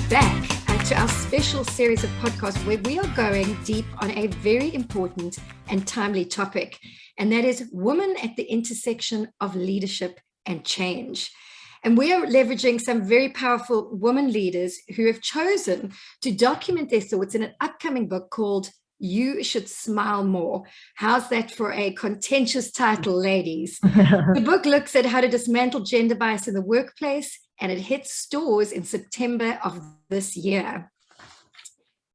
back to our special series of podcasts where we are going deep on a very important and timely topic, and that is women at the intersection of leadership and change. And we are leveraging some very powerful women leaders who have chosen to document their thoughts in an upcoming book called You Should Smile More. How's that for a contentious title, ladies? The book looks at how to dismantle gender bias in the workplace, and it hits stores in September of this year.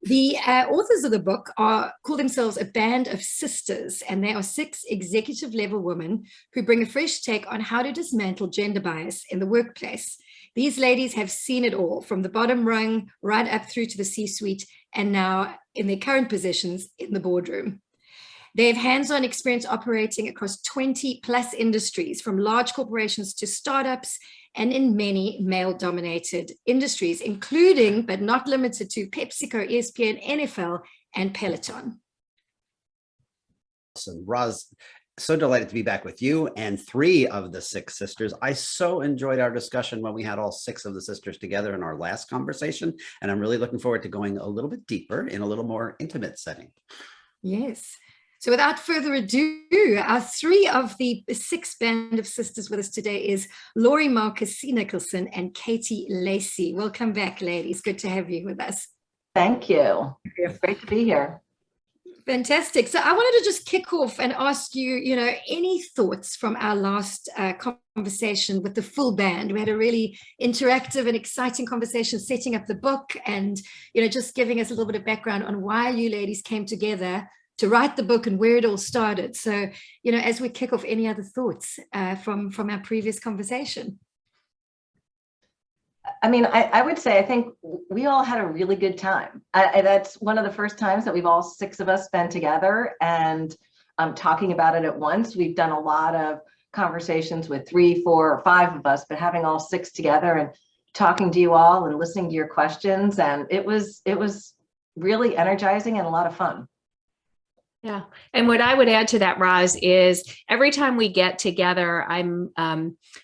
The authors of the book call themselves a band of sisters, and they are 6 executive-level women who bring a fresh take on how to dismantle gender bias in the workplace. These ladies have seen it all, from the bottom rung right up through to the C-suite, and now in their current positions in the boardroom. They have hands-on experience operating across 20 plus industries, from large corporations to startups, and in many male-dominated industries, including, but not limited to, PepsiCo, ESPN, NFL, and Peloton. Awesome. Roz, so delighted to be back with you and 3 of the 6 sisters. I so enjoyed our discussion when we had all 6 of the sisters together in our last conversation, and I'm really looking forward to going a little bit deeper in a little more intimate setting. Yes. So without further ado, our 3 of the 6 band of sisters with us today is Laurie, Marcus, Cie Nicholson, and Katie Lacey. Welcome back, ladies. Good to have you with us. Thank you. It's great to be here. Fantastic. So I wanted to just kick off and ask you, any thoughts from our last conversation with the full band. We had a really interactive and exciting conversation setting up the book and, just giving us a little bit of background on why you ladies came together to write the book and where it all started. So, as we kick off, any other thoughts from our previous conversation? I mean, I would say, I think we all had a really good time. That's one of the first times that we've all 6 of us been together and talking about it at once. We've done a lot of conversations with 3, 4, or 5 of us, but having all 6 together and talking to you all and listening to your questions. And it was really energizing and a lot of fun. Yeah. And what I would add to that, Roz, is every time we get together, I'm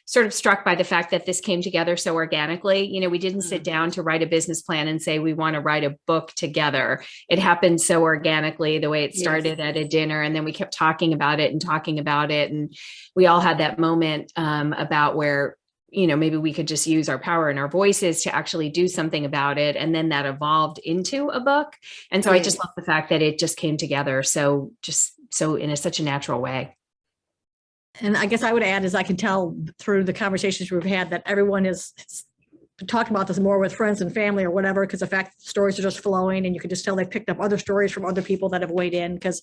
sort of struck by the fact that this came together so organically. We didn't sit down to write a business plan and say, we want to write a book together. It happened so organically, the way it started at a dinner. And then we kept talking about it. And we all had that moment about where, maybe we could just use our power and our voices to actually do something about it. And then that evolved into a book. And so I just love the fact that it just came together. So in such a natural way. And I guess I would add, is I can tell through the conversations we've had that everyone is talking about this more with friends and family or whatever, because the fact stories are just flowing, and you can just tell they've picked up other stories from other people that have weighed in. Because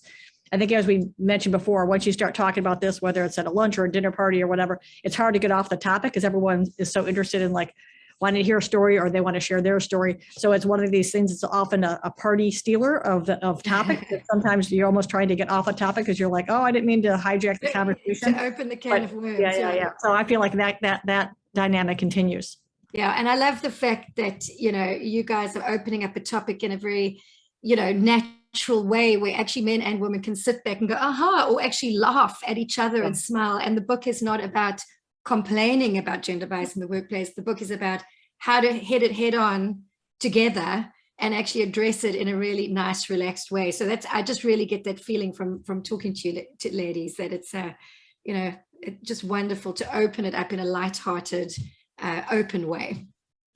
I think, as we mentioned before, once you start talking about this, whether it's at a lunch or a dinner party or whatever, it's hard to get off the topic because everyone is so interested in wanting to hear a story, or they want to share their story. So it's one of these things. It's often a party stealer of topic. Sometimes you're almost trying to get off a topic because you're like, oh, I didn't mean to hijack the conversation. To open the can of worms. Yeah. So I feel like that dynamic continues. Yeah, and I love the fact that, you guys are opening up a topic in a very, natural way where actually men and women can sit back and go, aha, or actually laugh at each other and smile. And the book is not about complaining about gender bias in the workplace. The book is about how to hit it head on together and actually address it in a really nice, relaxed way. So I just really get that feeling from talking to you ladies, that it's, just wonderful to open it up in a lighthearted, open way.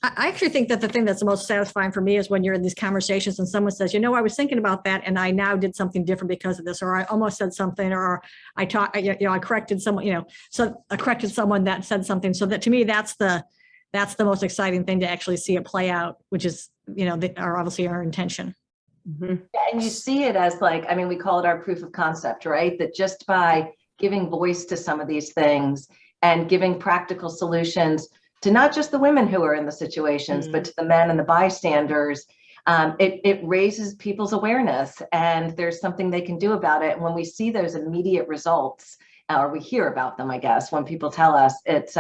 I actually think that the thing that's the most satisfying for me is when you're in these conversations and someone says, I was thinking about that and I now did something different because of this, or I almost said something, or I corrected someone, so I corrected someone that said something. So that, to me, that's the most exciting thing, to actually see it play out, which is, obviously our intention. Mm-hmm. And you see it as we call it our proof of concept, right? That just by giving voice to some of these things and giving practical solutions to not just the women who are in the situations, but to the men and the bystanders, it raises people's awareness, and there's something they can do about it. And when we see those immediate results, or we hear about them, I guess, when people tell us, it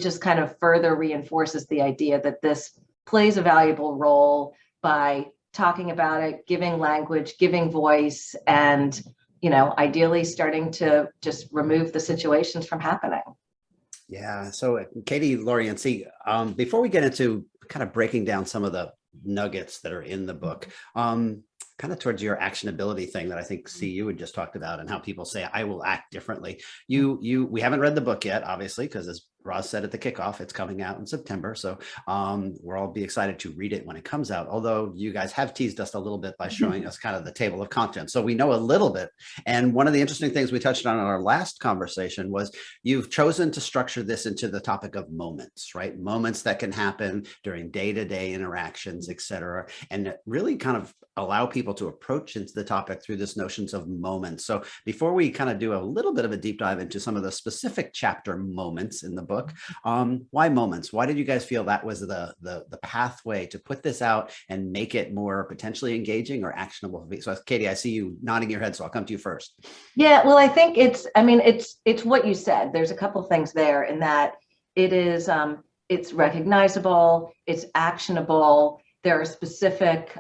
just kind of further reinforces the idea that this plays a valuable role by talking about it, giving language, giving voice, and ideally starting to just remove the situations from happening. Yeah. So Katie, Lori, and Cie, before we get into kind of breaking down some of the nuggets that are in the book, kind of towards your actionability thing that I think Cie, you had just talked about, and how people say, I will act differently. We haven't read the book yet, obviously, because as Roz said at the kickoff, it's coming out in September. So we'll all be excited to read it when it comes out. Although you guys have teased us a little bit by showing us kind of the table of contents. So we know a little bit. And one of the interesting things we touched on in our last conversation was you've chosen to structure this into the topic of moments, right? Moments that can happen during day-to-day interactions, et cetera, and really kind of allow people to approach into the topic through this notions of moments. So before we kind of do a little bit of a deep dive into some of the specific chapter moments in the book, why moments? Why did you guys feel that was the pathway to put this out and make it more potentially engaging or actionable? So Katie, I see you nodding your head, so I'll come to you first. Yeah, well, I think it's what you said. There's a couple of things there in that it is, it's recognizable, it's actionable. There are specific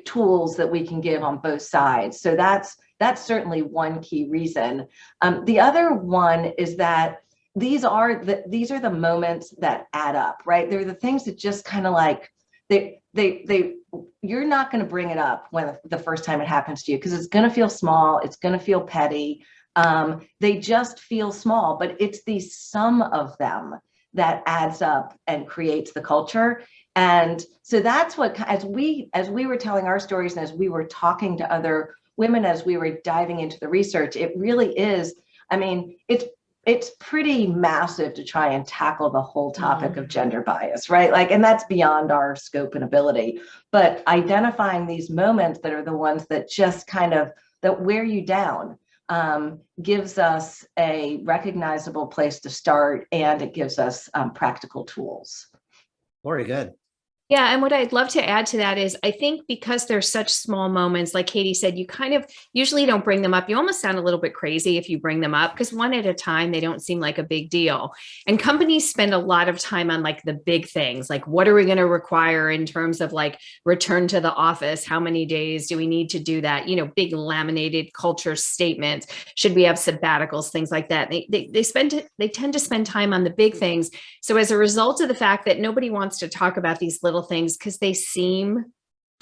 tools that we can give on both sides. So that's certainly one key reason. The other one is that these are the moments that add up, right? They're the things that just kind of like you're not going to bring it up when the first time it happens to you, because it's going to feel small, it's going to feel petty. They just feel small, but it's the sum of them that adds up and creates the culture. And so that's what, as we were telling our stories and as we were talking to other women, as we were diving into the research, it really is, I mean, it's pretty massive to try and tackle the whole topic of gender bias, right? Like, and that's beyond our scope and ability, but identifying these moments that are the ones that just kind of, that wear you down, gives us a recognizable place to start, and it gives us practical tools. Lori, good. Yeah. And what I'd love to add to that is I think because they're such small moments, like Katie said, you kind of usually don't bring them up. You almost sound a little bit crazy if you bring them up, because one at a time, they don't seem like a big deal. And companies spend a lot of time on like the big things, like what are we going to require in terms of like return to the office? How many days do we need to do that? You know, big laminated culture statements. Should we have sabbaticals? Things like that. They tend to spend time on the big things. So as a result of the fact that nobody wants to talk about these little things because they seem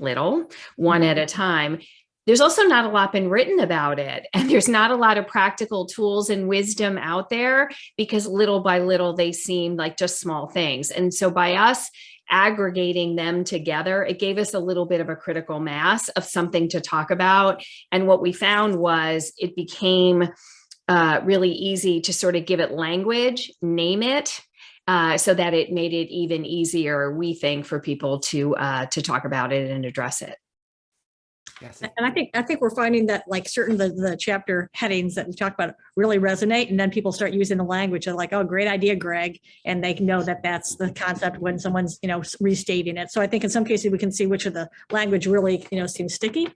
little, one at a time, there's also not a lot been written about it. And there's not a lot of practical tools and wisdom out there because little by little, they seem like just small things. And so by us aggregating them together, it gave us a little bit of a critical mass of something to talk about. And what we found was it became really easy to sort of give it language, name it, so that it made it even easier, we think, for people to talk about it and address it. Yes. And I think we're finding that like certain the chapter headings that we talk about really resonate, and then people start using the language of like, oh, great idea, Greg, and they know that that's the concept when someone's restating it. So I think in some cases we can see which of the language really seems sticky.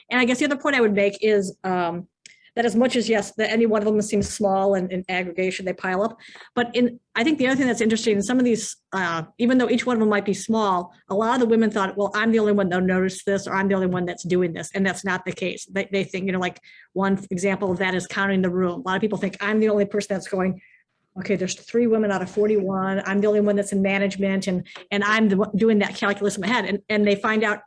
And I guess the other point I would make is that as much as, yes, that any one of them seems small and in aggregation, they pile up. But I think the other thing that's interesting in some of these, even though each one of them might be small, a lot of the women thought, well, I'm the only one that'll notice this, or I'm the only one that's doing this. And that's not the case. They think, like one example of that is counting the room. A lot of people think I'm the only person that's going, okay, there's 3 women out of 41. I'm the only one that's in management, and I'm doing that calculus in my head. And they find out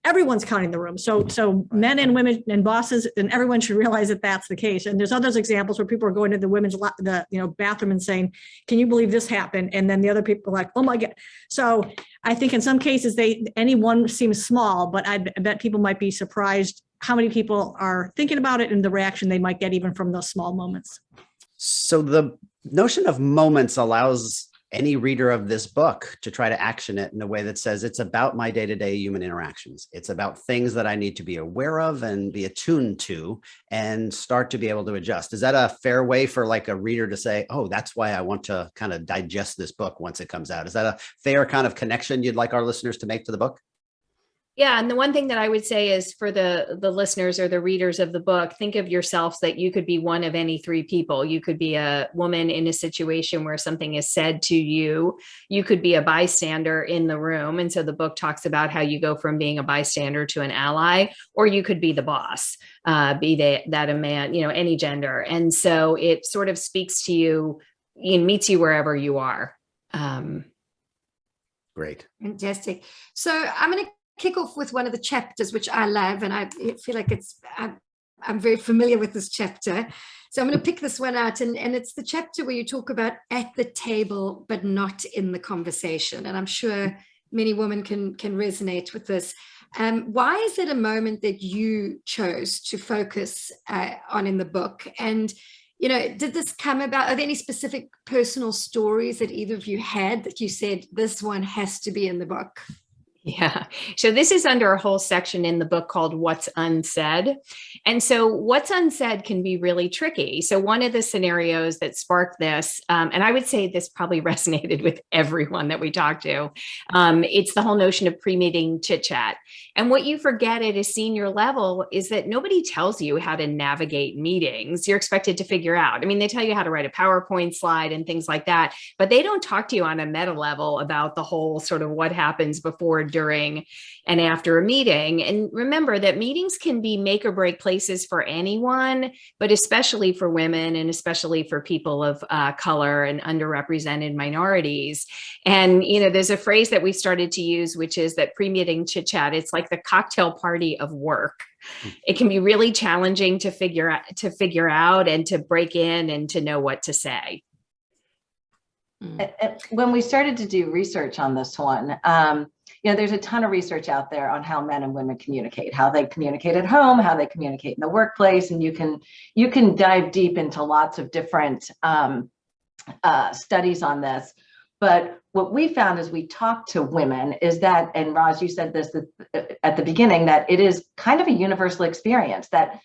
everyone's counting the room. So men and women and bosses and everyone should realize that that's the case. And there's other examples where people are going to the women's bathroom and saying, "Can you believe this happened?" And then the other people are like, "Oh my God!" So I think in some cases any one seems small, but I bet people might be surprised how many people are thinking about it and the reaction they might get even from those small moments. So the notion of moments allows any reader of this book to try to action it in a way that says it's about my day-to-day human interactions. It's about things that I need to be aware of and be attuned to and start to be able to adjust. Is that a fair way for like a reader to say, oh, that's why I want to kind of digest this book once it comes out? Is that a fair kind of connection you'd like our listeners to make to the book? Yeah. And the one thing that I would say is for the listeners or the readers of the book, think of yourselves that you could be one of any 3 people. You could be a woman in a situation where something is said to you. You could be a bystander in the room. And so the book talks about how you go from being a bystander to an ally, or you could be the boss, be that a man, any gender. And so it sort of speaks to you meets you wherever you are. Great. Fantastic. So I'm going to kick off with one of the chapters, which I love, and I feel like I'm very familiar with this chapter. So I'm going to pick this one out, and it's the chapter where you talk about at the table, but not in the conversation. And I'm sure many women can resonate with this. Why is it a moment that you chose to focus on in the book? And, did this come about? Are there any specific personal stories that either of you had that you said, this one has to be in the book? Yeah. So this is under a whole section in the book called What's Unsaid. And so what's unsaid can be really tricky. So one of the scenarios that sparked this, and I would say this probably resonated with everyone that we talked to, it's the whole notion of pre-meeting chit chat. And what you forget at a senior level is that nobody tells you how to navigate meetings. You're expected to figure out. I mean, they tell you how to write a PowerPoint slide and things like that, but they don't talk to you on a meta level about the whole sort of what happens before, during, and after a meeting. And remember that meetings can be make or break places for anyone, but especially for women and especially for people of color and underrepresented minorities. And, there's a phrase that we started to use, which is that pre-meeting chit chat, it's like the cocktail party of work. It can be really challenging to figure out and to break in and to know what to say. When we started to do research on this one, there's a ton of research out there on how men and women communicate, how they communicate at home, how they communicate in the workplace, and you can dive deep into lots of different studies on this. But what we found as we talked to women is that, and Roz, you said this at the beginning, that it is kind of a universal experience, that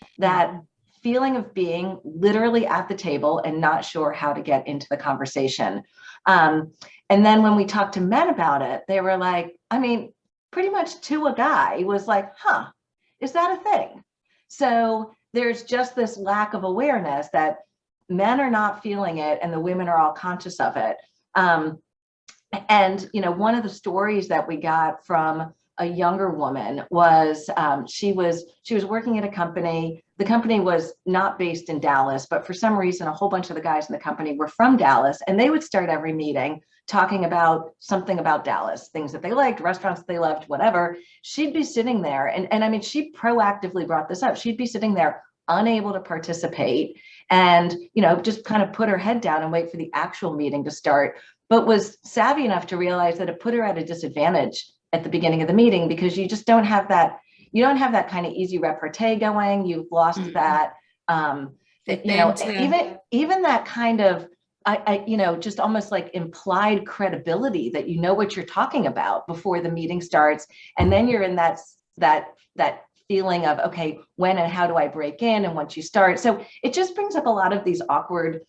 feeling of being literally at the table and not sure how to get into the conversation. And then when we talked to men about it, they were like, pretty much to a guy was like, is that a thing? So there's just this lack of awareness that men are not feeling it and the women are all conscious of it. And one of the stories that we got from a younger woman was she was working at a company. The company was not based in Dallas, but for some reason, a whole bunch of the guys in the company were from Dallas, and they would start every meeting talking about something about Dallas, things that they liked, restaurants that they loved, whatever. She'd be sitting there, and she proactively brought this up. She'd be sitting there unable to participate and, just kind of put her head down and wait for the actual meeting to start, but was savvy enough to realize that it put her at a disadvantage at the beginning of the meeting because you just don't have that. You don't have that kind of easy repartee going. You've lost that, even that kind of, just almost like implied credibility that what you're talking about before the meeting starts. And then you're in that feeling of, okay, when and how do I break in? And once you start, so it just brings up a lot of these awkward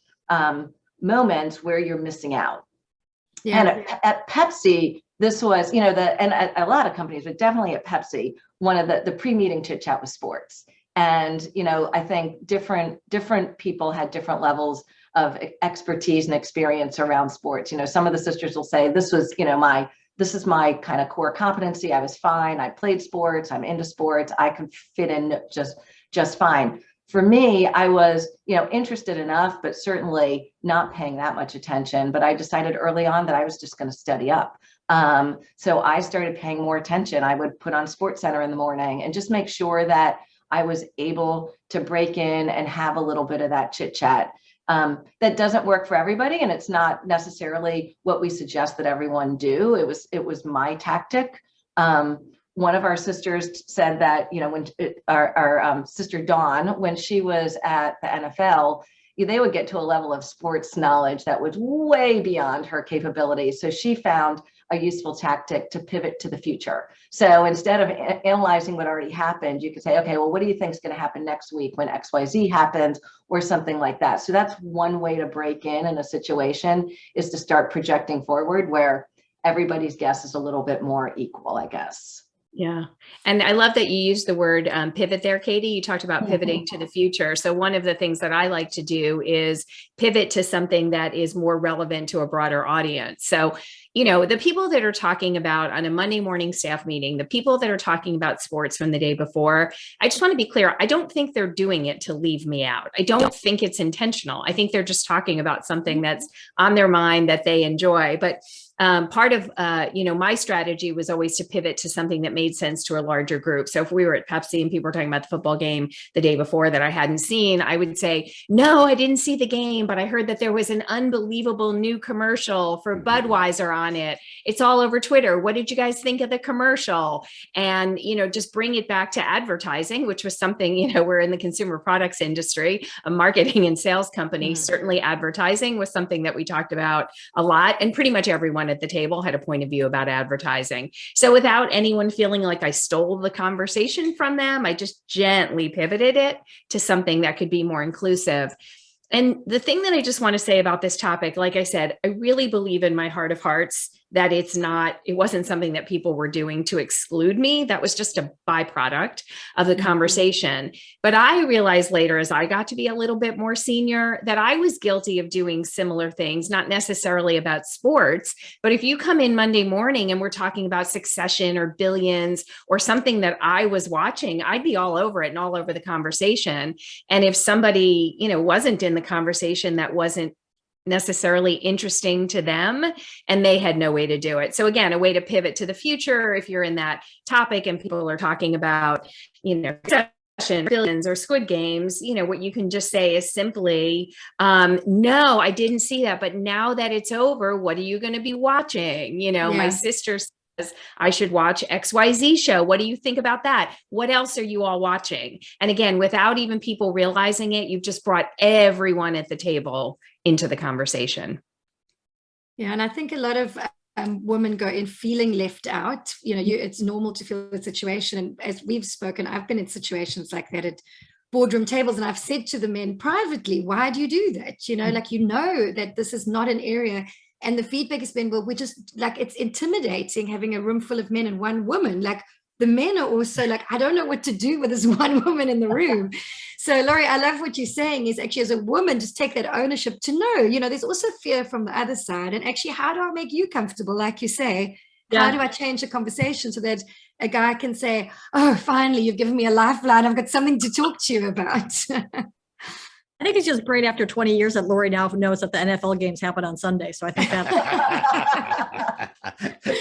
moments where you're missing out. Yeah. And at Pepsi, this was, and at a lot of companies, but definitely at Pepsi, one of the pre-meeting chit chat was sports. And, I think different people had different levels of expertise and experience around sports. Some of the sisters will say, this was, this is my kind of core competency. I was fine. I played sports. I'm into sports. I could fit in just fine. For me, I was, interested enough, but certainly not paying that much attention. But I decided early on that I was just going to study up. So I started paying more attention. I would put on SportsCenter in the morning and just make sure that I was able to break in and have a little bit of that chit chat. That doesn't work for everybody, and it's not necessarily what we suggest that everyone do. It was my tactic. One of our sisters said that, when our sister Dawn, when she was at the NFL, they would get to a level of sports knowledge that was way beyond her capabilities. So she found a useful tactic to pivot to the future. So instead of analyzing what already happened, you could say, okay, well, what do you think is going to happen next week when XYZ happens, or something like that. So that's one way to break in a situation, is to start projecting forward where everybody's guess is a little bit more equal, I guess. Yeah. And I love that you used the word pivot there, Katie. You talked about pivoting to the future. So one of the things that I like to do is pivot to something that is more relevant to a broader audience. So, the people that are talking about on a Monday morning staff meeting, the people that are talking about sports from the day before, I just want to be clear. I don't think they're doing it to leave me out. I don't think it's intentional. I think they're just talking about something that's on their mind that they enjoy. But part of, my strategy was always to pivot to something that made sense to a larger group. So if we were at Pepsi and people were talking about the football game the day before that I hadn't seen, I would say, no, I didn't see the game, but I heard that there was an unbelievable new commercial for Budweiser on it. It's all over Twitter. What did you guys think of the commercial? And, just bring it back to advertising, which was something, we're in the consumer products industry, a marketing and sales company. Certainly advertising was something that we talked about a lot, and pretty much everyone at the table had a point of view about advertising. So without anyone feeling like I stole the conversation from them, I just gently pivoted it to something that could be more inclusive. And the thing that I just want to say about this topic, like I said, I really believe in my heart of hearts that it wasn't something that people were doing to exclude me. That was just a byproduct of the conversation. But I realized later, as I got to be a little bit more senior, that I was guilty of doing similar things, not necessarily about sports, but if you come in Monday morning and we're talking about Succession or Billions or something that I was watching, I'd be all over it and all over the conversation. And if somebody, wasn't in the conversation, that wasn't necessarily interesting to them, and they had no way to do it. So again, a way to pivot to the future, if you're in that topic and people are talking about, Billions or Squid Games, what you can just say is simply, no, I didn't see that, but now that it's over, what are you going to be watching? My sister says I should watch XYZ show. What do you think about that? What else are you all watching? And again, without even people realizing it, you've just brought everyone at the table into the conversation. Yeah, and I think a lot of women go in feeling left out. It's normal to feel the situation. And as we've spoken, I've been in situations like that at boardroom tables, and I've said to the men privately, why do you do that? That this is not an area. And the feedback has been, well, we're just it's intimidating having a room full of men and one woman. The men are also I don't know what to do with this one woman in the room. So Laurie, I love what you're saying is actually as a woman, just take that ownership to know, there's also fear from the other side. And actually, how do I make you comfortable? Like you say, how do I change the conversation so that a guy can say, oh, finally, you've given me a lifeline. I've got something to talk to you about. I think it's just great after 20 years that Laurie now knows that the NFL games happen on Sunday. So I think that.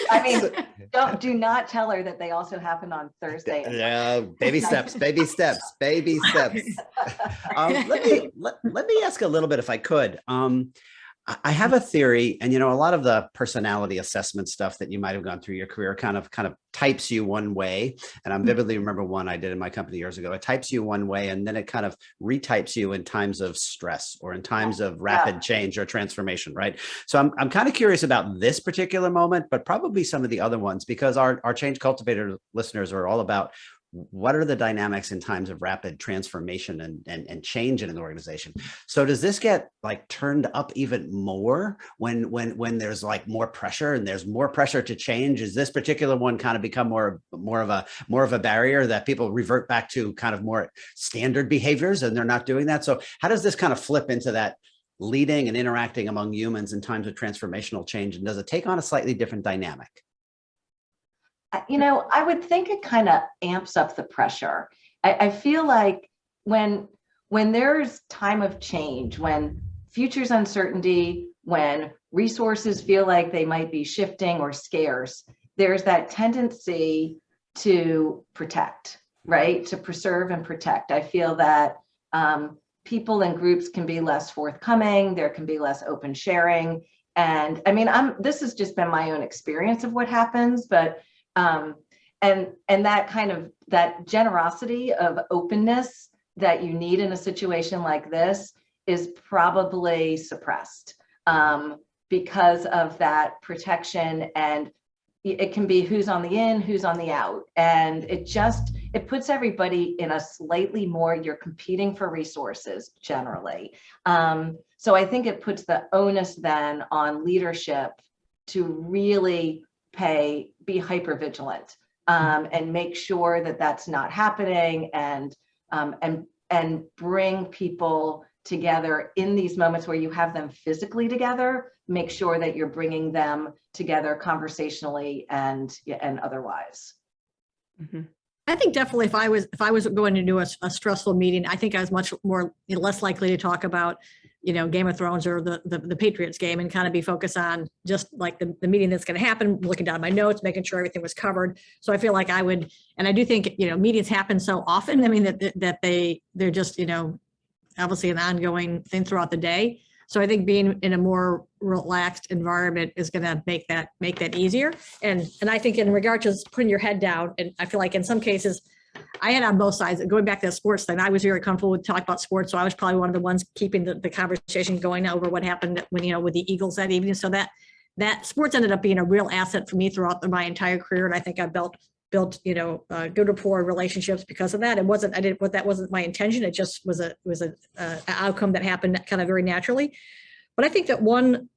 I mean, do not tell her that they also happen on Thursday. Yeah, baby steps. Let me ask a little bit, if I could. I have a theory, and a lot of the personality assessment stuff that you might have gone through your career kind of types you one way. And I vividly remember one I did in my company years ago. It types you one way, and then it kind of retypes you in times of stress or in times of rapid change or transformation, right? So I'm kind of curious about this particular moment, but probably some of the other ones, because our Change Cultivator listeners are all about what are the dynamics in times of rapid transformation and change in an organization. So does this get turned up even more when there's more pressure and there's more pressure to change? Is this particular one kind of become more of a barrier that people revert back to kind of more standard behaviors, and they're not doing that? So how does this kind of flip into that leading and interacting among humans in times of transformational change? And does it take on a slightly different dynamic? I would think it kind of amps up the pressure. I feel like when there's time of change, when future's uncertainty, when resources feel like they might be shifting or scarce, there's that tendency to protect, right? To preserve and protect. I feel that people and groups can be less forthcoming. There can be less open sharing. And I mean, this has just been my own experience of what happens, but and that kind of that generosity of openness that you need in a situation like this is probably suppressed because of that protection, and it can be who's on the in, who's on the out, and it puts everybody in a slightly more, you're competing for resources generally. So I think it puts the onus then on leadership to really be hyper vigilant and make sure that that's not happening, and bring people together in these moments where you have them physically together. Make sure that you're bringing them together conversationally and otherwise. Mm-hmm. I think definitely if I was going to do a stressful meeting, I think I was much more less likely to talk about, Game of Thrones or the Patriots game, and kind of be focused on just like the meeting that's going to happen, looking down at my notes, making sure everything was covered. So I feel like I would, and I do think, meetings happen so often. I mean, that they're just, obviously an ongoing thing throughout the day. So I think being in a more relaxed environment is going to make that easier. And I think in regard to just putting your head down, and I feel like in some cases, I had on both sides. Going back to the sports thing, I was very comfortable with talking about sports, so I was probably one of the ones keeping the conversation going over what happened when with the Eagles that evening. So that sports ended up being a real asset for me throughout my entire career, and I think I built good rapport and relationships because of that. That wasn't my intention. It just was an outcome that happened kind of very naturally. But I think that one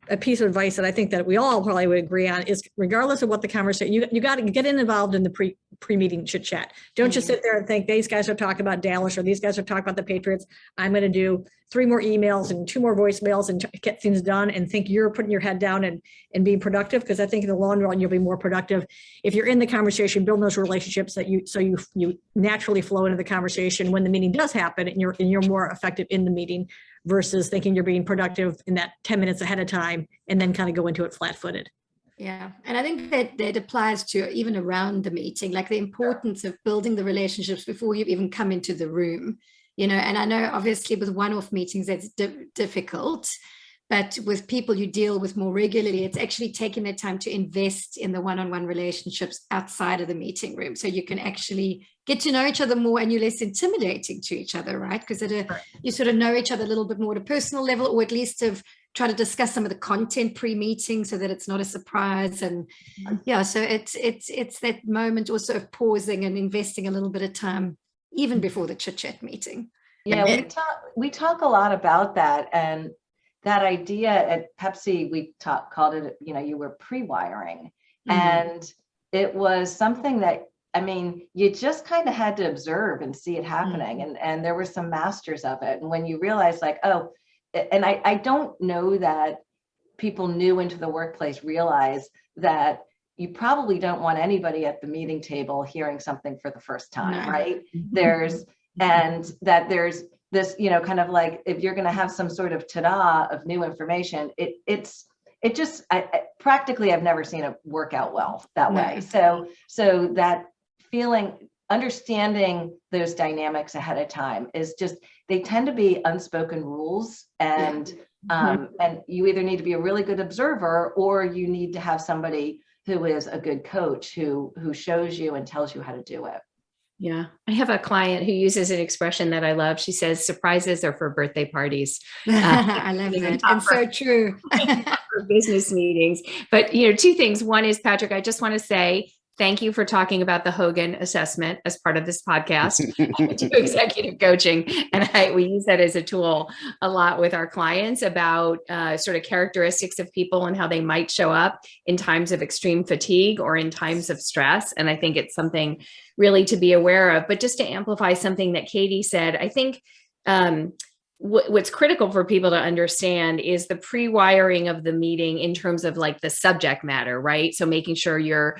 a piece of advice that I think that we all probably would agree on is, regardless of what the conversation, you got to get involved in the pre-meeting chit chat. Don't just sit there and think these guys are talking about Dallas or these guys are talking about the Patriots. I'm going to do 3 more emails and 2 more voicemails and get things done, and think you're putting your head down and being productive. Because I think in the long run, you'll be more productive if you're in the conversation, building those relationships that you naturally flow into the conversation when the meeting does happen, and you're more effective in the meeting, versus thinking you're being productive in that 10 minutes ahead of time and then kind of go into it flat-footed. Yeah. And I think that applies to even around the meeting, like the importance of building the relationships before you even come into the room, and I know obviously with one-off meetings, that's difficult, but with people you deal with more regularly, it's actually taking the time to invest in the one-on-one relationships outside of the meeting room. So you can actually get to know each other more, and you're less intimidating to each other, right? Because you sort of know each other a little bit more at a personal level, or at least have try to discuss some of the content pre-meeting so that it's not a surprise. And yeah, so it's that moment also of pausing and investing a little bit of time even before the chit-chat meeting. Yeah, we talk a lot about that, and that idea at Pepsi, we called it, you were pre-wiring. And it was something that, you just kind of had to observe and see it happening. And there were some masters of it. And when you realize like, oh, and I don't know that people new into the workplace realize that you probably don't want anybody at the meeting table hearing something for the first time, right? There's this, kind of like, if you're going to have some sort of ta-da of new information, practically I've never seen it work out well that way. So that feeling, understanding those dynamics ahead of time is just, they tend to be unspoken rules, and you either need to be a really good observer, or you need to have somebody who is a good coach who shows you and tells you how to do it. Yeah. I have a client who uses an expression that I love. She says, surprises are for birthday parties. I love that. And so true. For business meetings. But, 2 things. One is, Patrick, I just want to say, thank you for talking about the Hogan assessment as part of this podcast. I do executive coaching, and we use that as a tool a lot with our clients about sort of characteristics of people and how they might show up in times of extreme fatigue or in times of stress. And I think it's something really to be aware of. But just to amplify something that Katie said, I think what's critical for people to understand is the pre-wiring of the meeting in terms of like the subject matter, right? So making sure you're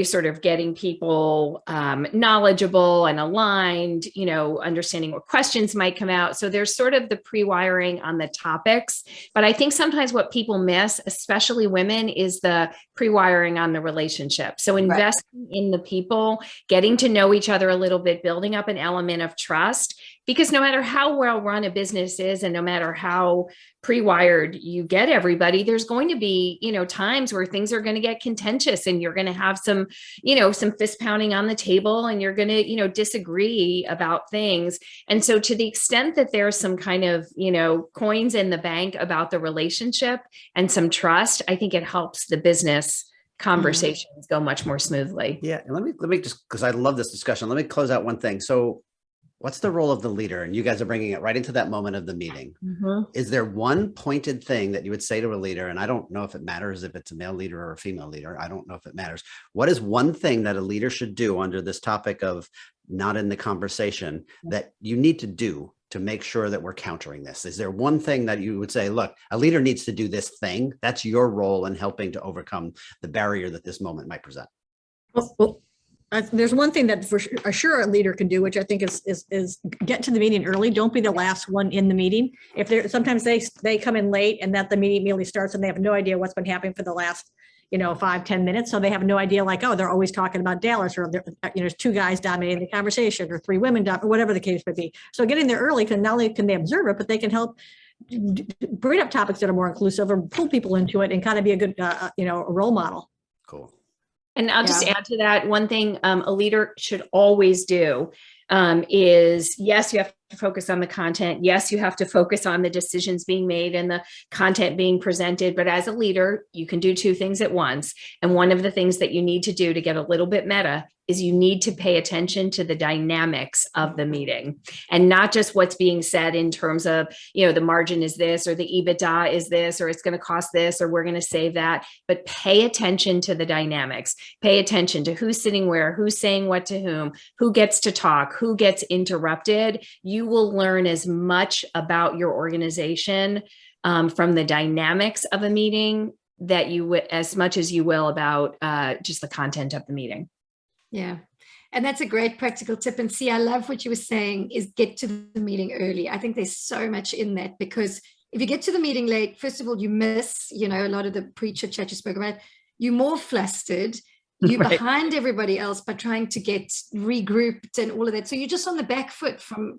sort of getting people knowledgeable and aligned, understanding what questions might come out. So there's sort of the pre-wiring on the topics. But I think sometimes what people miss, especially women, is the pre-wiring on the relationship. So investing in the people, getting to know each other a little bit, building up an element of trust. Because no matter how well run a business is, and no matter how pre-wired you get everybody, there's going to be, times where things are going to get contentious, and you're going to have some fist pounding on the table, and you're going to, disagree about things. And so to the extent that there's some kind of, coins in the bank about the relationship and some trust, I think it helps the business conversations go much more smoothly. Yeah. And let me just, because I love this discussion, let me close out one thing. So What's the role of the leader? And you guys are bringing it right into that moment of the meeting. Is there one pointed thing that you would say to a leader? And I don't know if it matters if it's a male leader or a female leader. I don't know if it matters. What is one thing that a leader should do under this topic of not in the conversation that you need to do to make sure that we're countering this? Is there one thing that you would say, look, a leader needs to do this thing? That's your role in helping to overcome the barrier that this moment might present. Well, there's one thing that for sure a leader can do, which I think is get to the meeting early. Don't be the last one in the meeting. If they're sometimes they come in late and that the meeting immediately starts and they have no idea what's been happening for the last 5-10 minutes. So they have no idea, like, oh, they're always talking about Dallas, or there's 2 guys dominating the conversation, or 3 women, or whatever the case may be. So getting there early can not only can they observe it, but they can help bring up topics that are more inclusive or pull people into it and kind of be a good a role model. Cool. And I'll just add to that, one thing a leader should always do is, yes, you have to focus on the content. Yes, you have to focus on the decisions being made and the content being presented. But as a leader, you can do 2 things at once. And one of the things that you need to do to get a little bit meta is you need to pay attention to the dynamics of the meeting, and not just what's being said in terms of, the margin is this, or the EBITDA is this, or it's going to cost this, or we're going to save that, but pay attention to the dynamics. Pay attention to who's sitting where, who's saying what to whom, who gets to talk, who gets interrupted. You will learn as much about your organization from the dynamics of a meeting that as much as you will about just the content of the meeting. Yeah. And that's a great practical tip. And see, I love what you were saying is get to the meeting early. I think there's so much in that, because if you get to the meeting late, first of all, you miss, a lot of the pre-chat you spoke about. You're more flustered. You're Right. behind everybody else by trying to get regrouped and all of that. So you're just on the back foot from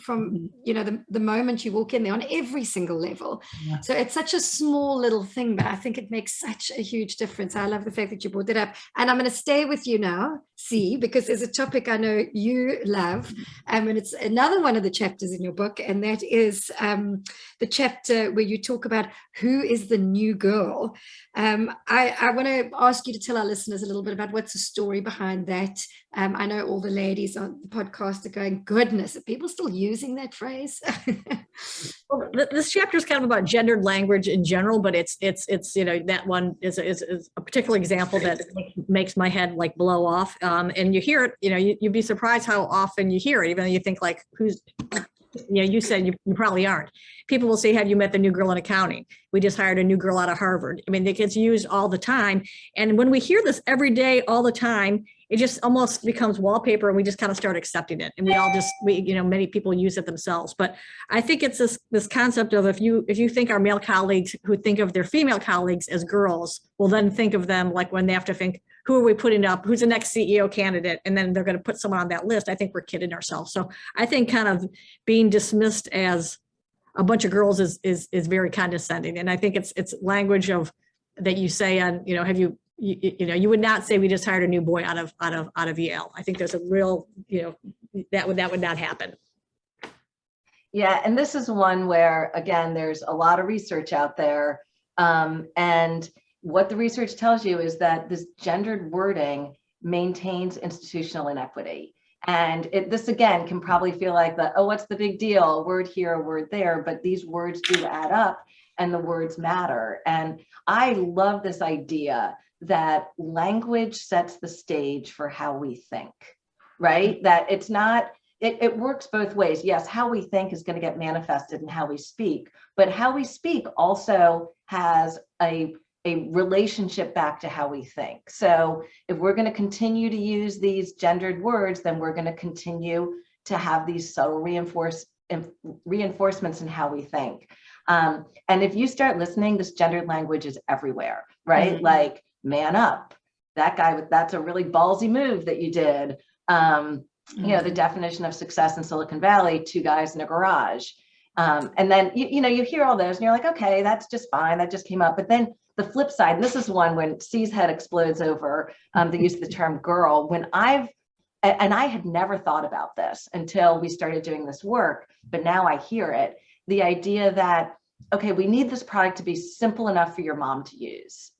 the moment you walk in there on every single level. Yeah. So it's such a small little thing, but I think it makes such a huge difference. I love the fact that you brought that up. And I'm going to stay with you now, Cie, because there's a topic I know you love. And it's another one of the chapters in your book. And that is the chapter where you talk about who is the new girl. I want to ask you to tell our listeners a little bit about what's the story behind that. I know all the ladies on the podcast are going, goodness, are people still using that phrase? Well, this chapter is kind of about gendered language in general, but it's that one is a particular example that makes my head like blow off. And you hear it, you'd be surprised how often you hear it, even though you think like, who's, you said you probably aren't. People will say, have you met the new girl in accounting? We just hired a new girl out of Harvard. I mean, it gets used all the time. And when we hear this every day, all the time, it just almost becomes wallpaper, and we just kind of start accepting it. And many people use it themselves. But I think it's this concept of if you think our male colleagues who think of their female colleagues as girls, will then think of them like when they have to think, who are we putting up? Who's the next CEO candidate? And then they're going to put someone on that list. I think we're kidding ourselves. So I think kind of being dismissed as a bunch of girls is very condescending. And I think it's language of that you say on, have you would not say we just hired a new boy out of Yale. I think there's a real, that would not happen. Yeah, and this is one where, again, there's a lot of research out there. And what the research tells you is that this gendered wording maintains institutional inequity. And this, again, can probably feel like what's the big deal? A word here, a word there, but these words do add up and the words matter. And I love this idea that language sets the stage for how we think, right? That it's not, it works both ways. Yes, how we think is going to get manifested in how we speak, but how we speak also has a relationship back to how we think. So if we're going to continue to use these gendered words, then we're going to continue to have these subtle reinforcements in how we think. And if you start listening, this gendered language is everywhere, right? Mm-hmm. Like, man up, that guy, that's a really ballsy move that you did. The definition of success in Silicon Valley, 2 guys in a garage. And then, you hear all those and you're like, okay, that's just fine. That just came up. But then the flip side, and this is one when Cie's head explodes over the use of the term girl, and I had never thought about this until we started doing this work, but now I hear it. The idea that, okay, we need this product to be simple enough for your mom to use.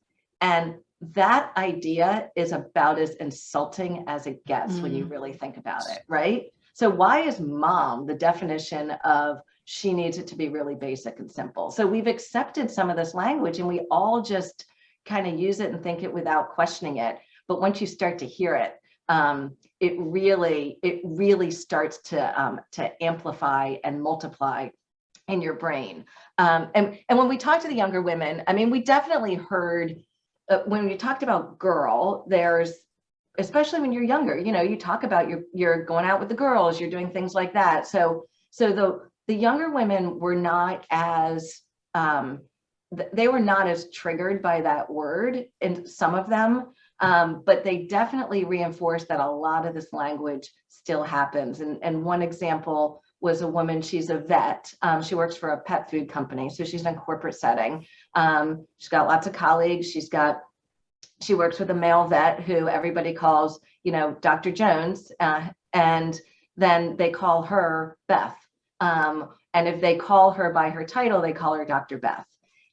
And that idea is about as insulting as it gets when you really think about it, right? So why is mom the definition of she needs it to be really basic and simple? So we've accepted some of this language and we all just kind of use it and think it without questioning it. But once you start to hear it, it really starts to amplify and multiply in your brain. And when we talk to the younger women, I mean, we definitely heard when we talked about girl, there's, especially when you're younger, you know, you talk about you're going out with the girls, you're doing things like that. So the younger women were not as, they were not as triggered by that word, and some of them, but they definitely reinforced that a lot of this language still happens. And one example was a woman, she's a vet. She works for a pet food company. So she's in a corporate setting. She's got lots of colleagues. She works with a male vet who everybody calls, you know, Dr. Jones. And then they call her Beth. And if they call her by her title, they call her Dr. Beth.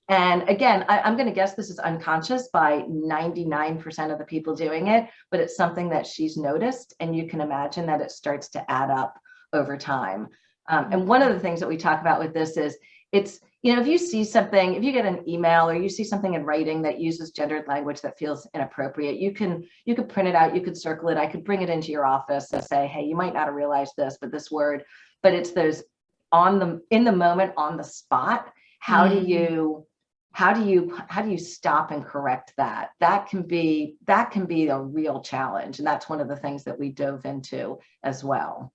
And again, I'm going to guess this is unconscious by 99% of the people doing it, but it's something that she's noticed, and you can imagine that it starts to add up over time. And one of the things that we talk about with this is it's, you know, if you see something, if you get an email or you see something in writing that uses gendered language that feels inappropriate, you could print it out, you could circle it, I could bring it into your office and say, hey, you might not have realized this, but this word, but it's those in the moment, on the spot, how do you stop and correct that? That can be a real challenge. And that's one of the things that we dove into as well.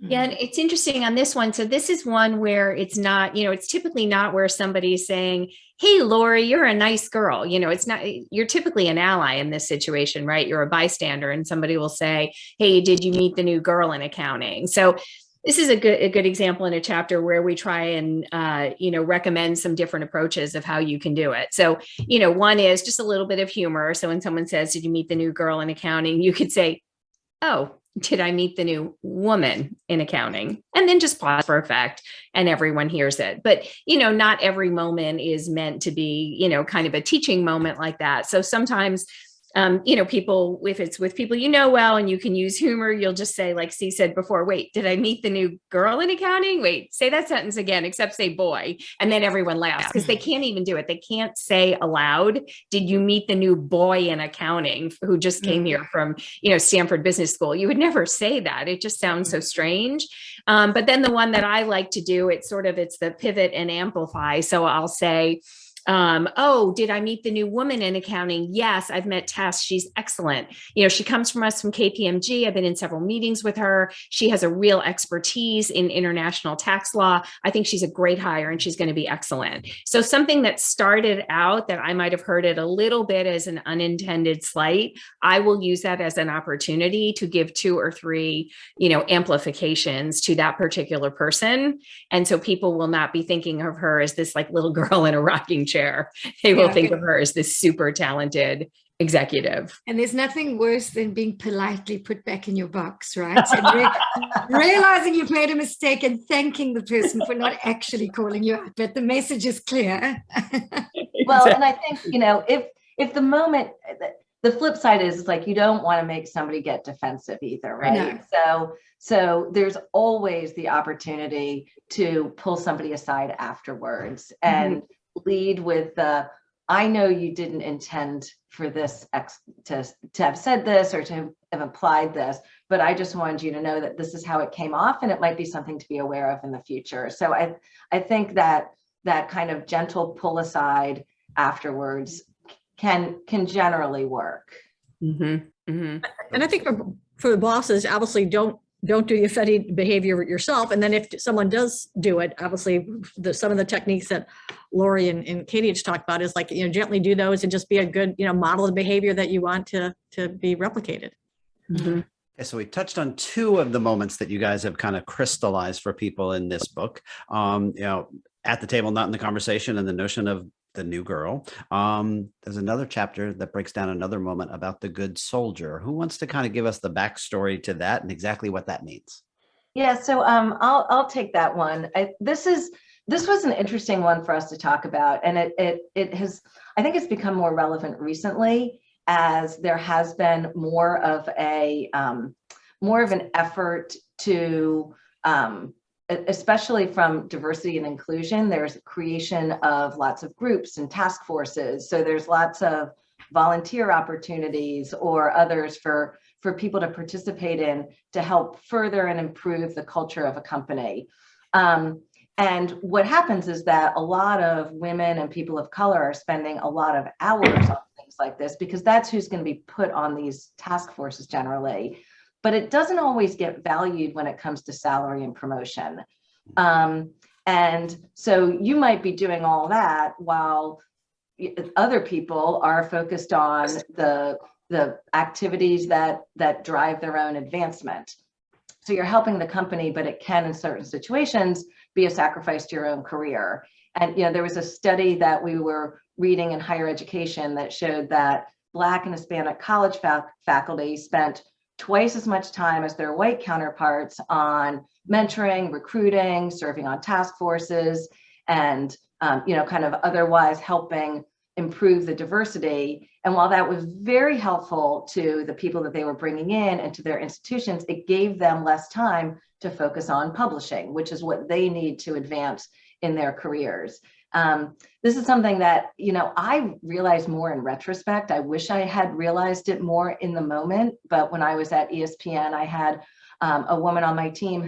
Yeah, and it's interesting on this one. So this is one where it's not, you know, it's typically not where somebody's saying, hey, Lori, you're a nice girl. You know, it's not, you're typically an ally in this situation, right? You're a bystander, and somebody will say, hey, did you meet the new girl in accounting? So this is a good example in a chapter where we try and, you know, recommend some different approaches of how you can do it. So, you know, one is just a little bit of humor. So when someone says, did you meet the new girl in accounting? You could say, oh, did I meet the new woman in accounting? And then just pause for effect and everyone hears it. But, you know, not every moment is meant to be, you know, kind of a teaching moment like that. So sometimes, you know, people, if it's with people you know well and you can use humor, you'll just say, like Cie said before, wait, did I meet the new girl in accounting? Wait, say that sentence again, except say boy. And then everyone laughs because they can't even do it. They can't say aloud, did you meet the new boy in accounting who just came here from, you know, Stanford Business School? You would never say that. It just sounds so strange. But then the one that I like to do, it's the pivot and amplify. So I'll say, oh, did I meet the new woman in accounting? Yes, I've met Tess. She's excellent. You know, she comes from us from KPMG. I've been in several meetings with her. She has a real expertise in international tax law. I think she's a great hire and she's going to be excellent. So something that started out that I might have heard it a little bit as an unintended slight, I will use that as an opportunity to give 2 or 3, you know, amplifications to that particular person. And so people will not be thinking of her as this like little girl in a rocking chair. They will think of her as this super talented executive. And there's nothing worse than being politely put back in your box, right? And realizing you've made a mistake and thanking the person for not actually calling you out, but the message is clear. Well, and I think, you know, if the moment, the flip side is like, you don't want to make somebody get defensive either, right? So there's always the opportunity to pull somebody aside afterwards and lead with the, I know you didn't intend for this to have said this or to have implied this, but I just wanted you to know that this is how it came off, and it might be something to be aware of in the future. So I think that kind of gentle pull aside afterwards can generally work. And I think for the bosses, obviously don't do the offending behavior yourself. And then if someone does do it, obviously some of the techniques that Lori and Katie just talked about is like, you know, gently do those and just be a good, you know, model of behavior that you want to be replicated. Okay, so we touched on 2 of the moments that you guys have kind of crystallized for people in this book. You know, at the table, not in the conversation, and the notion of the new girl. There's another chapter that breaks down another moment about the good soldier. Who wants to kind of give us the backstory to that and exactly what that means? Yeah, so I'll take that one. This was an interesting one for us to talk about, and it has, I think it's become more relevant recently as there has been more of an effort to, especially from diversity and inclusion, there's creation of lots of groups and task forces. So there's lots of volunteer opportunities or others for people to participate in to help further and improve the culture of a company. And what happens is that a lot of women and people of color are spending a lot of hours on things like this because that's who's going to be put on these task forces generally. But it doesn't always get valued when it comes to salary and promotion. And so you might be doing all that while other people are focused on the activities that drive their own advancement. So you're helping the company, but it can, in certain situations, be a sacrifice to your own career. And there was a study that we were reading in higher education that showed that Black and Hispanic college faculty spent twice as much time as their white counterparts on mentoring, recruiting, serving on task forces, and kind of otherwise helping improve the diversity. And while that was very helpful to the people that they were bringing in and to their institutions, it gave them less time to focus on publishing, which is what they need to advance in their careers. This is something that, I realized more in retrospect. I wish I had realized it more in the moment, but when I was at ESPN, I had a woman on my team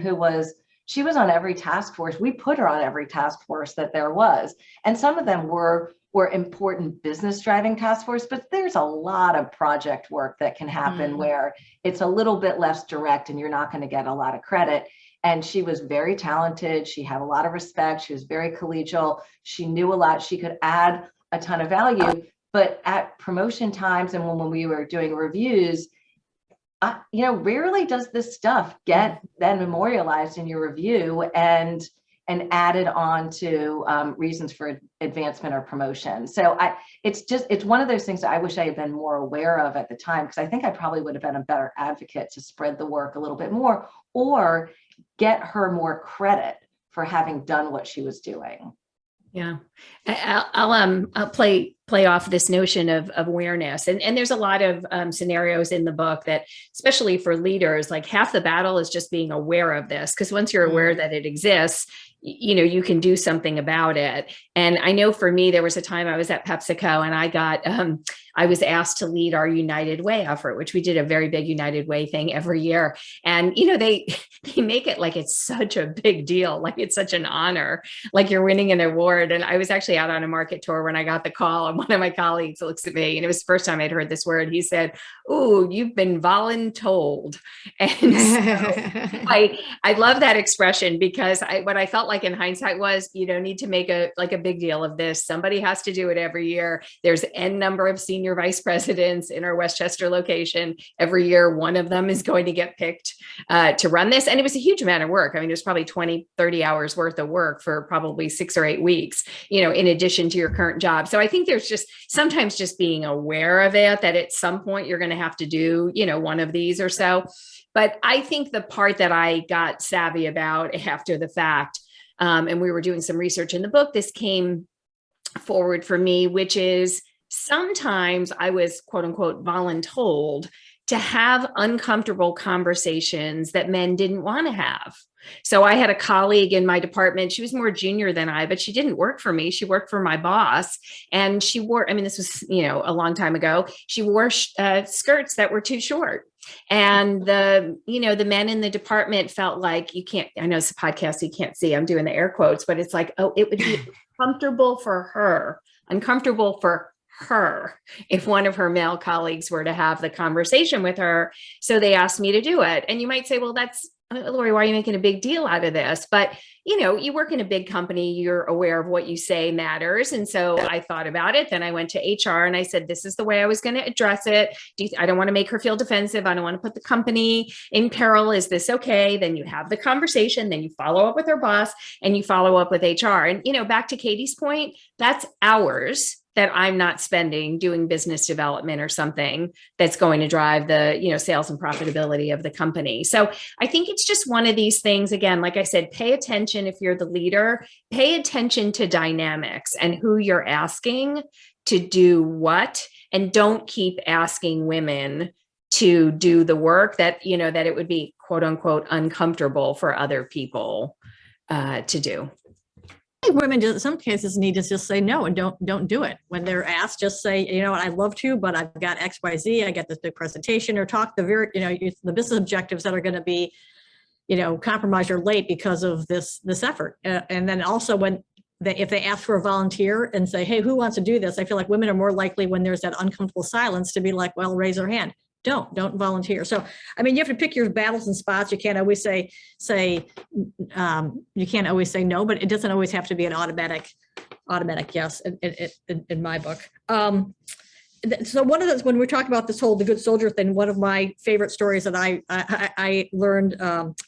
she was on every task force. We put her on every task force that there was. And some of them were important business driving task force, but there's a lot of project work that can happen where it's a little bit less direct and you're not going to get a lot of credit. And she was very talented. She had a lot of respect. She was very collegial. She knew a lot. She could add a ton of value. But at promotion times and when we were doing reviews, rarely does this stuff get then memorialized in your review and added on to reasons for advancement or promotion. So it's one of those things that I wish I had been more aware of at the time, because I think I probably would have been a better advocate to spread the work a little bit more or get her more credit for having done what she was doing. Yeah, I'll play off this notion of awareness, and there's a lot of scenarios in the book that, especially for leaders, like half the battle is just being aware of this, because once you're aware that it exists, you can do something about it. And I know for me, there was a time I was at PepsiCo and I was asked to lead our United Way effort, which we did a very big United Way thing every year. And, they make it like it's such a big deal, like it's such an honor, like you're winning an award. And I was actually out on a market tour when I got the call, and one of my colleagues looks at me, and it was the first time I'd heard this word. He said, "Ooh, you've been voluntold." And so I love that expression, because what I felt like in hindsight was, you don't need to make a big deal of this. Somebody has to do it every year. There's N number of senior vice presidents in our Westchester location. Every year, one of them is going to get picked to run this. And it was a huge amount of work. I mean, it was probably 20, 30 hours worth of work for probably 6 or 8 weeks, in addition to your current job. So I think there's just sometimes just being aware of it, that at some point you're going to have to do, one of these or so. But I think the part that I got savvy about after the fact, and we were doing some research in the book, this came forward for me, which is sometimes I was, quote unquote, voluntold to have uncomfortable conversations that men didn't want to have. So I had a colleague in my department. She was more junior than I, but she didn't work for me. She worked for my boss, and she wore, this was, a long time ago. She wore skirts that were too short. And the men in the department felt like, you can't, I know it's a podcast, so you can't see, I'm doing the air quotes, but it's like, oh, it would be uncomfortable for her if one of her male colleagues were to have the conversation with her. So they asked me to do it. And you might say, well, Lori, why are you making a big deal out of this? But, you work in a big company, you're aware of what you say matters. And so I thought about it. Then I went to HR and I said, this is the way I was going to address it. I don't want to make her feel defensive. I don't want to put the company in peril. Is this okay? Then you have the conversation, then you follow up with her boss, and you follow up with HR. And, back to Katie's point, that's hours that I'm not spending doing business development or something that's going to drive the, sales and profitability of the company. So I think it's just one of these things. Again, like I said, pay attention if you're the leader, pay attention to dynamics and who you're asking to do what, and don't keep asking women to do the work, that, you know, that it would be quote unquote uncomfortable for other people to do. I think women just in some cases need to just say no and don't do it. When they're asked, just say, you know what, I'd love to, but I've got XYZ, I get this big presentation, or talk the very, you know, the business objectives that are going to be, you know, compromised or late because of this effort. And then also if they ask for a volunteer and say, hey, who wants to do this? I feel like women are more likely, when there's that uncomfortable silence, to be like, well, raise their hand. Don't volunteer. So, I mean, you have to pick your battles and spots. You can't always say you can't always say no, but it doesn't always have to be an automatic yes in my book. So one of those, when we're talking about this whole the good soldier thing, one of my favorite stories that I learned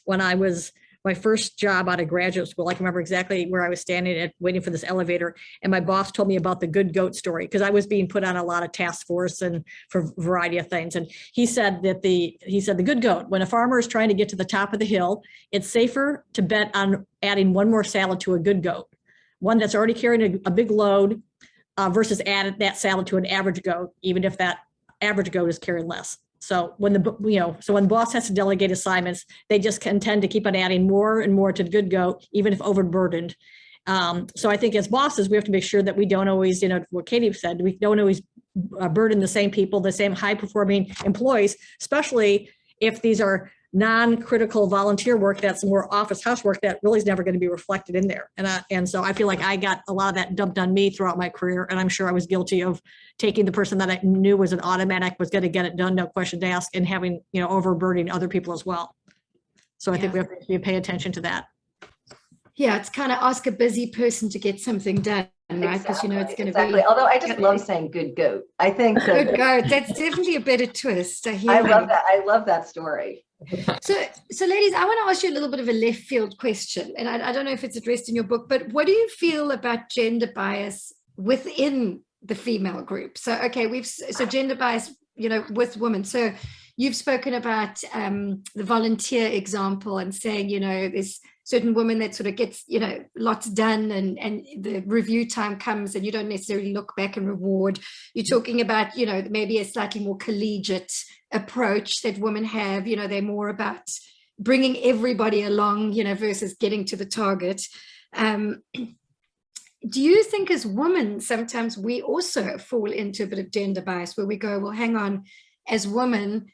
when I was my first job out of graduate school. I can remember exactly where I was standing waiting for this elevator, and my boss told me about the good goat story, because I was being put on a lot of task force and for a variety of things. And he said the good goat, when a farmer is trying to get to the top of the hill, it's safer to bet on adding one more salad to a good goat, one that's already carrying a big load, versus add that salad to an average goat, even if that average goat is carrying less. So when the boss has to delegate assignments, they just tend to keep on adding more and more to the good goat, even if overburdened. So I think as bosses, we have to make sure that we don't always, you know, what Katie said, we don't always burden the same people, the same high performing employees, especially if these are non-critical volunteer work, that's more office housework that really is never going to be reflected in there. And so I feel like I got a lot of that dumped on me throughout my career. And I'm sure I was guilty of taking the person that I knew was an automatic, was going to get it done, no question to ask, and having, you know, overburdening other people as well. So I think we have to pay attention to that. Yeah, it's kind of ask a busy person to get something done, right? Because you know it's going to be. Although I just love saying good goat. I think good goat. That's definitely a better twist. I love that. I love that story. So ladies, I want to ask you a little bit of a left field question, and I don't know if it's addressed in your book, but what do you feel about gender bias within the female group? So, okay, so gender bias, you know, with women. So you've spoken about the volunteer example and saying, you know, there's certain women that sort of gets, you know, lots done and the review time comes and you don't necessarily look back and reward. You're talking about, you know, maybe a slightly more collegiate approach that women have, you know, they're more about bringing everybody along, you know, versus getting to the target. Do you think as women, sometimes we also fall into a bit of gender bias where we go, well, hang on, as women,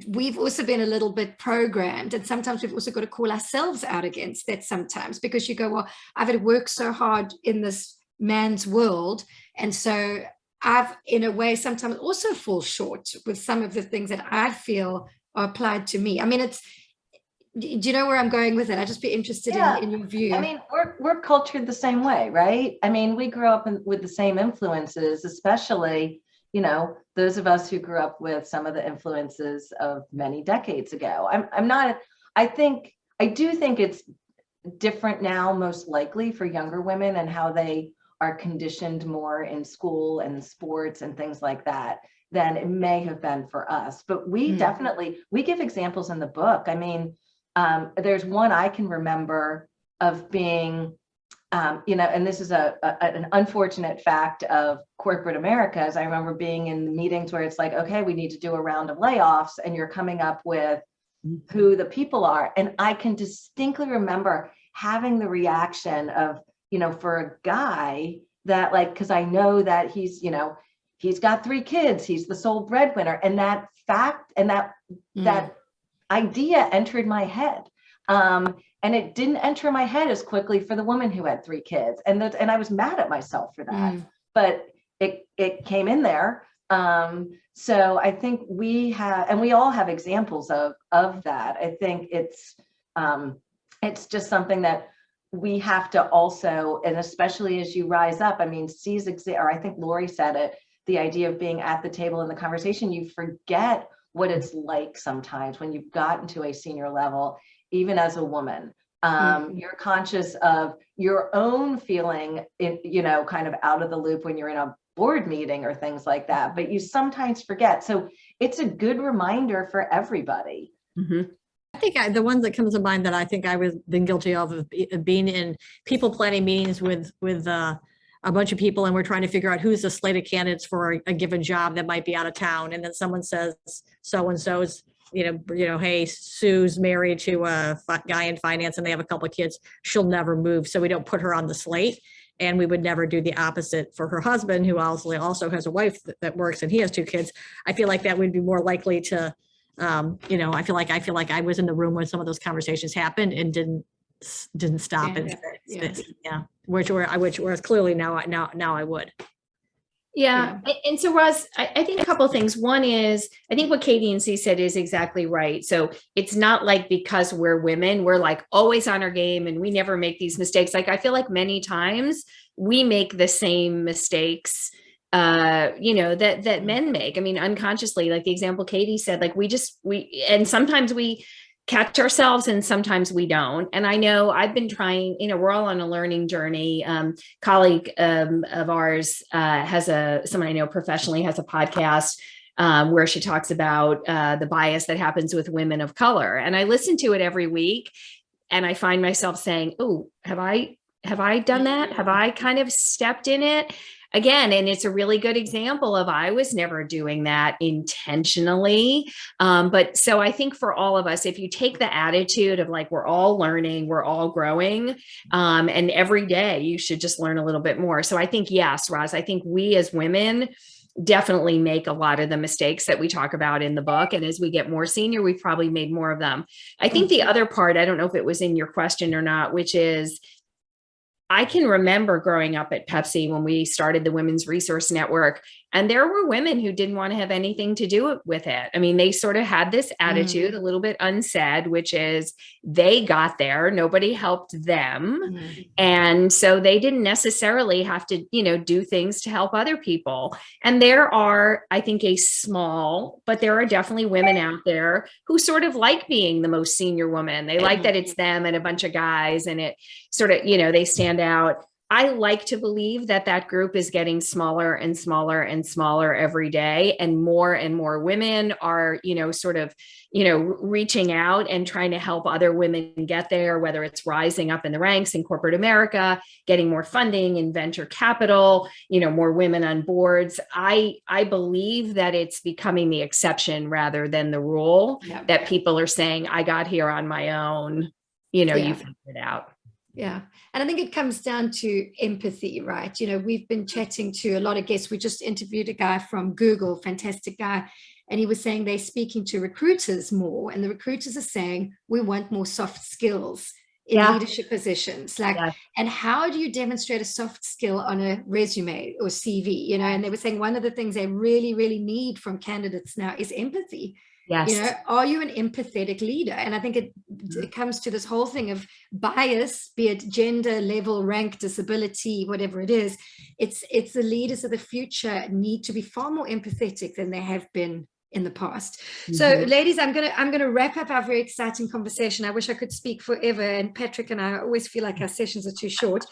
we've also been a little bit programmed, and sometimes we've also got to call ourselves out against that sometimes, because you go, well, I've had to work so hard in this man's world, and so I've in a way sometimes also fall short with some of the things that I feel are applied to me. I mean, do you know where I'm going with it? I'd just be interested in your view. I mean, we're cultured the same way, right? I mean, we grew up with the same influences, especially, you know, those of us who grew up with some of the influences of many decades ago. I do think it's different now, most likely for younger women, and how they are conditioned more in school and sports and things like that than it may have been for us. But we definitely, we give examples in the book. I mean, there's one I can remember of being, you know, and this is an unfortunate fact of corporate America, is I remember being in meetings where it's like, okay, we need to do a round of layoffs, and you're coming up with who the people are. And I can distinctly remember having the reaction of, you know, for a guy that, like, because I know that he's, you know, he's got 3 kids, he's the sole breadwinner, and that fact and that idea entered my head. And it didn't enter my head as quickly for the woman who had 3 kids. And I was mad at myself for that, but it came in there. So I think we have, and we all have examples of that. I think it's just something that we have to also, and especially as you rise up, I mean, or I think Lori said it, the idea of being at the table in the conversation, you forget what it's like sometimes when you've gotten to a senior level, even as a woman. You're conscious of your own feeling, you know, kind of out of the loop when you're in a board meeting or things like that, but you sometimes forget. So it's a good reminder for everybody. I think the one that comes to mind that I think I was been guilty of being in people planning meetings with a bunch of people and we're trying to figure out who's the slate of candidates for a given job that might be out of town. And then someone says, so-and-so's, hey, Sue's married to a guy in finance and they have a couple of kids. She'll never move. So we don't put her on the slate. And we would never do the opposite for her husband, who also has a wife that works and he has 2 kids. I feel like that would be more likely to, I feel like I was in the room when some of those conversations happened and didn't stop. Whereas clearly now I would. Yeah. And so Roz, I think a couple of things. One is, I think what Katie and Cie said is exactly right. So it's not like because we're women, we're like always on our game and we never make these mistakes. Like, I feel like many times we make the same mistakes, that men make. I mean, unconsciously, like the example Katie said, like and sometimes we catch ourselves and sometimes we don't. And I know I've been trying, we're all on a learning journey. Colleague of ours someone I know professionally has a podcast where she talks about the bias that happens with women of color. And I listen to it every week and I find myself saying, oh, have I done that? Have I kind of stepped in it? Again, and it's a really good example of I was never doing that intentionally. But so I think for all of us, if you take the attitude of like, we're all learning, we're all growing, and every day you should just learn a little bit more. So I think, yes, Roz, I think we as women definitely make a lot of the mistakes that we talk about in the book. And as we get more senior, we've probably made more of them. I think the other part, I don't know if it was in your question or not, which is, I can remember growing up at Pepsi when we started the Women's Resource Network, and there were women who didn't want to have anything to do with it. I mean, they sort of had this attitude, a little bit unsaid, which is they got there, nobody helped them. And so they didn't necessarily have to, do things to help other people. And there are, I think, but there are definitely women out there who sort of like being the most senior woman. They like that it's them and a bunch of guys, and it sort of, they stand out. I like to believe that group is getting smaller and smaller and smaller every day. And more women are, reaching out and trying to help other women get there, whether it's rising up in the ranks in corporate America, getting more funding in venture capital, more women on boards. I believe that it's becoming the exception rather than the rule, that people are saying, I got here on my own, you figured it out. Yeah. And I think it comes down to empathy, right? We've been chatting to a lot of guests. We just interviewed a guy from Google, fantastic guy. And he was saying they're speaking to recruiters more. And the recruiters are saying, we want more soft skills in leadership positions. And how do you demonstrate a soft skill on a resume or CV? And they were saying one of the things they really, really need from candidates now is empathy. Yes. Are you an empathetic leader? And I think it comes to this whole thing of bias, be it gender, level, rank, disability, whatever it is. It's the leaders of the future need to be far more empathetic than they have been in the past. So ladies, I'm gonna wrap up our very exciting conversation. I wish I could speak forever, and Patrick and I always feel like our sessions are too short.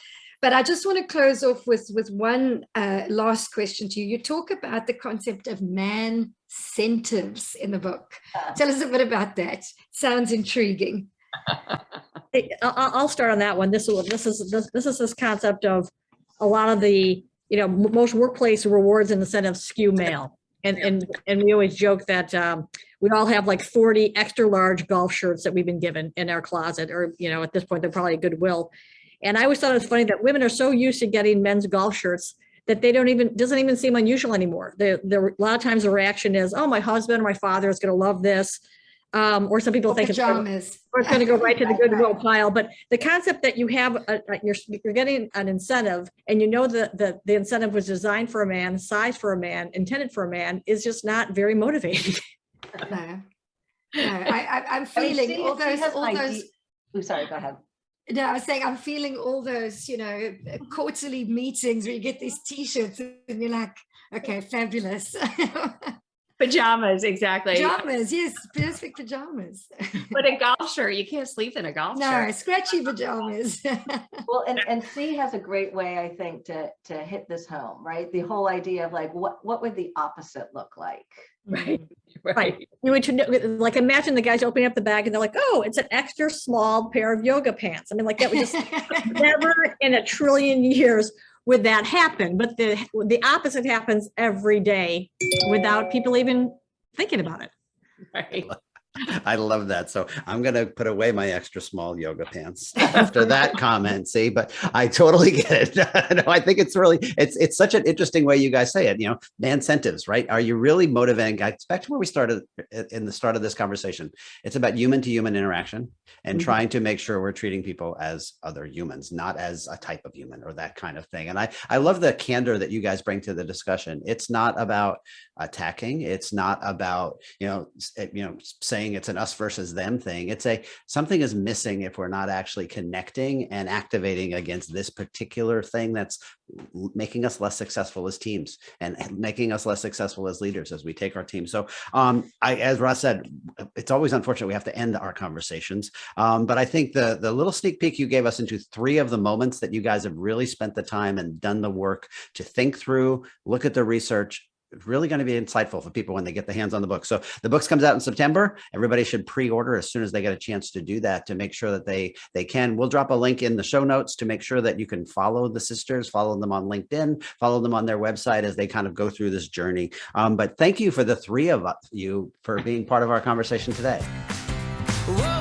But I just want to close off with one last question to you. You talk about the concept of man-centers in the book. Tell us a bit about that. Sounds intriguing. I'll start on that one. This is this concept of a lot of the most workplace rewards and incentives skew male, and we always joke that we all have like 40 extra large golf shirts that we've been given in our closet, or at this point they're probably Goodwill. And I always thought it was funny that women are so used to getting men's golf shirts that doesn't even seem unusual anymore. A lot of times the reaction is, oh, my husband or my father is going to love this. Or some people think it's going to go right to the Goodwill pile. But the concept that you have, you're getting an incentive, and the incentive was designed for a man, sized for a man, intended for a man, is just not very motivating. No, I'm feeling all those. Oh, sorry, go ahead. No, I was saying I'm feeling all those, quarterly meetings where you get these T-shirts and you're like, okay, fabulous. Pajamas, exactly. Pajamas, yes, perfect pajamas. But a golf shirt, you can't sleep in a golf shirt. No, scratchy pajamas. Well, and Cie has a great way, I think, to hit this home, right? The whole idea of like, what would the opposite look like? Right. You would like imagine the guys opening up the bag and they're like, oh, it's an extra small pair of yoga pants. I mean, like that would just never in a trillion years would that happen? But the opposite happens every day without people even thinking about it. Right. I love that. So I'm going to put away my extra small yoga pants after that comment. See, but I totally get it. No, I think it's really, it's such an interesting way you guys say it, you know, the incentives, right? Are you really motivating? It's back to where we started in the start of this conversation. It's about human to human interaction and trying to make sure we're treating people as other humans, not as a type of human or that kind of thing. And I love the candor that you guys bring to the discussion. It's not about attacking. It's not about, saying it's an us versus them thing. It's something is missing if we're not actually connecting and activating against this particular thing that's making us less successful as teams and making us less successful as leaders as we take our team. So as Roz said, it's always unfortunate we have to end our conversations. But I think the little sneak peek you gave us into 3 of the moments that you guys have really spent the time and done the work to think through, look at the research, really going to be insightful for people when they get the hands on the book. So the book comes out in September. Everybody should pre-order as soon as they get a chance to do that, to make sure that they can. We'll drop a link in the show notes to make sure that you can follow the sisters, follow them on LinkedIn, follow them on their website as they kind of go through this journey. But thank you for the 3 of you for being part of our conversation today. Whoa.